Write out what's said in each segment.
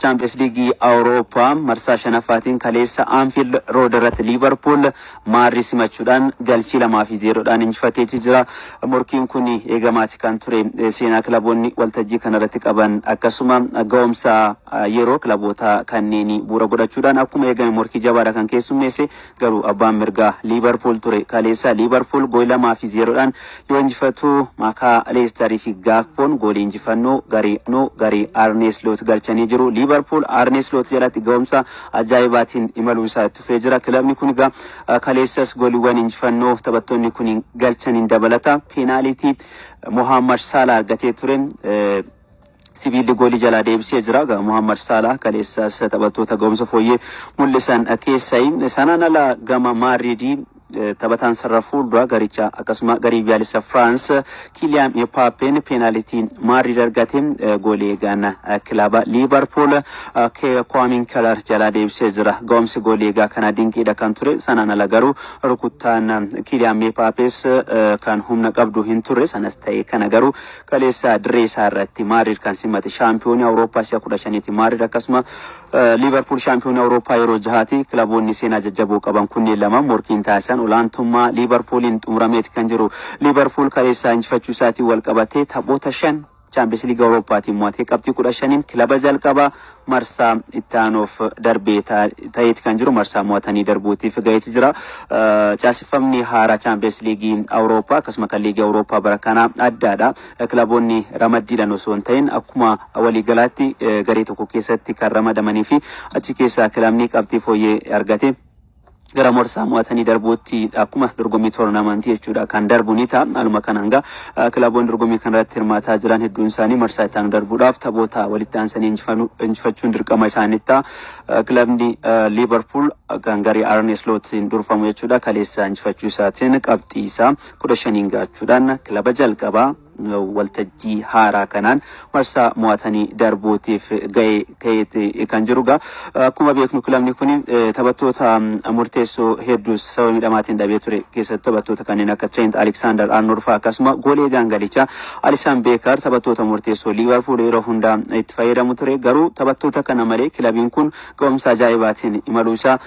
Champions League Europa marsaa shanafaatiin kaleessa Anfield Road irratti Liverpool maarrii simachuudhaan galchii 2-0dhaan injifatee jira. Morkiin kun eegamaati kan ture seenaa kilaboonni waltajjii kanarratti qaban akkasuma ga'umsa yeroo kilaboota kanneen bu'uura godhachuudhaan akkuma eegame morkii jabaadha kan keessummeesse garuu abbaan mirgaa Liverpool ture. Kaleessa Liverpool goolii 2-0dhaan yoo injifatu maqaa Leicester fi Gakpoon goolii injifannoo garii Arne Slot galchanii jiru. Liverpool Arne Slot jalatti ga'umsa ajaa'ibaatiin imaluu isaa itti fufee jira. Kilabni kun kaleessas gooliiwwan injifannoo taphattoonni kun galchaniin dabalata. Penalty Mohamed Salah argatee ture. Sibiilli goolii jalaa deebisee jira. Mohamed Salah kaleessas taphattoota ga'umsa fooyyee mul'isan keessaa sanaan ala gama Madridii taphatan sarrafuu dura garicha akkasuma garii biyaalessa France Kylian Mbappé penalty Madrid argate goolii eegana kilaba Liverpool Kwame Keller jalaa deebisee jira. Ga'umsi goolii eegaa kana dinqiidha kan ture. Sanaan ala garuu rukuttaan Kylian Mbappés kan humna qabdu hin turre. Sanas ta'e kana garuu kaleessa dirree isaa irratti Madrid kan simate shaampiyoonii Awurooppaa si'a 15ti Madrid akkasuma Liverpool shaampiyoonii Awurooppaa yeroo 6ti kilaboonni seenaa jajjaboo qaban kunneen lama morkiin taasisan olaantummaa Liverpoolin xumurameeti kan jiru. Liverpool kaleessa injifachuu isaatiin wal qabatee taphoota 5 Champions League Awurooppaatiin mo'atee qabxii 15 kilaba jalqabaa marsaa itti aanuuf darbee ta'eeti kan jiru. Marsaa mo'atanii darbuutiif ga'eeti jira. Caasifamni haaraa Champions League Awurooppaa akkasuma kan Liigii Awurooppaa bara kanaa addaadha. Kilaboonni ramaddiidhaan osoo hin ta'in akkuma waliigalaatti garee tokko keessatti kan ramadamanii fi achi keessaa kilabni qabxii fooyyee argate gara marsaa mo'atanii darbuutti akkuma dorgommii toornaamentii jechuudha kan darbu ni ta'a. Aluma kanaan kilaboonni dorgommii kanarratti hirmaataa jiran hedduun isaanii marsaa itti aanu darbuudhaaf taphoota walitti aansanii injifachuun dirqama isaaniitti. Kilabni Liverpool kan garii Arne Slotiin durfamu jechuudha. Kaleessa injifachuu isaatiin qabxii isaa 15 gaachuudhaan kilaba jalqabaa waltajjii haaraa kanaan marsaa mo'atanii darbuutiif ga'ee kan jiruga. Akkuma beeknu kilabni kun taphattoota murteessoo hedduu sababa miidhamaatiin dhabee ture. Keessatti taphattoota kanneen akka Trent Alexander-Arnold fa'aa akkasuma goolii eegaan galichaa Alisson Becker taphattoota murteessoo Liverpool yeroo hundaa itti fayyadamu ture. Garuu taphattoota kana malee kilabiin kun ga'umsa ajaa'ibaatiin imaluu isaa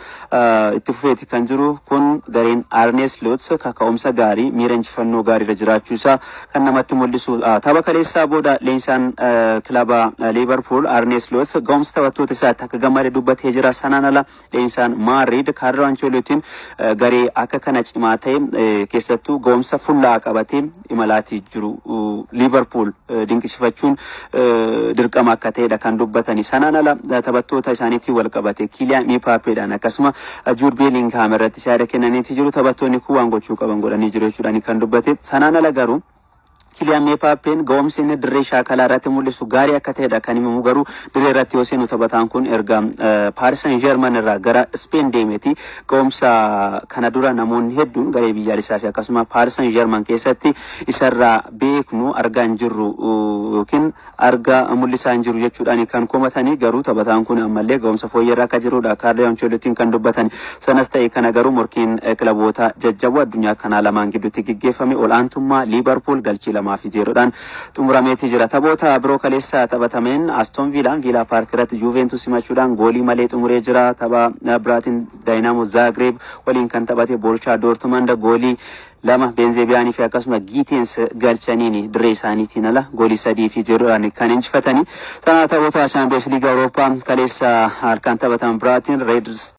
itti fufeeti kan jiru. Kun gareen Arne Slot kaka'umsa gaarii miira injifannoo gaariirra jiraachuu isaa kan namatti mul'isu. Tapha kaleessaa booda leensaan kilaba Liverpool Arne Slot ga'umsa taphattoota isaatti akka gammadee dubbatee jira. Sanaan ala leensaan Madrid Carlo Ancelottiin garee akka kana cimaa ta'e keessattuu ga'umsa fullaa qabatee imalaatii jiru Liverpool dinqisiifachuun dirqama akka ta'edha kan dubbatani. Sanaan ala taphattoota isaaniitiin wal qabate Kylian Mbappeedhaan akkasuma Jude Bellingham irratti yaada kennaniiti jiru. Taphattoonni kun waan gochuu qaban godhanii jiru jechuudhaan kan dubbate. Sanaan ala garuu Kylian Mbappén ga'umsi inni dirree shaakalaa irratti mul'isu gaarii akka ta'edha kan himamu. Garuu dirree irratti yoo seenu taphataan kun erga Paris Saint-Germain irraa gara Spain deemeti. Ga'umsa kana dura namoonni hedduun garee biyyaalessaa fi akkasuma Paris Saint-Germain keessatti isarraa beeknu argaa hin jirru yookiin argaa mul'isaa hin jiru jechuudhaan kan komatanii. Garuu taphataan kun ammallee ga'umsa fooyyarraa akka jirudha Carlo Ancelottiin kan dubbatan. Sanas ta'e kana garuu morkiin kilaboota jajjaboo addunyaa kanaa lamaan gidduutti gaggeeffame olaantummaa Liverpool galchii 2-0dhaan xumurameeti jira. Taphoota biroo kaleessa taphatameen Aston Villa Park irratti Juventus simachuudhaan goolii malee xumuree jira. Tapha biraatiin Dynamo Zagreb waliin kan taphate Borussia Dortmund goolii 2 Benzebiyaanii fi akkasuma Giitens galchaniin dirree isaaniitiin ala goolii 3-0dhaan kan injifatanii. Taphoota Champions League Awurooppaa kaleessa harkaan taphatan biraatiin Red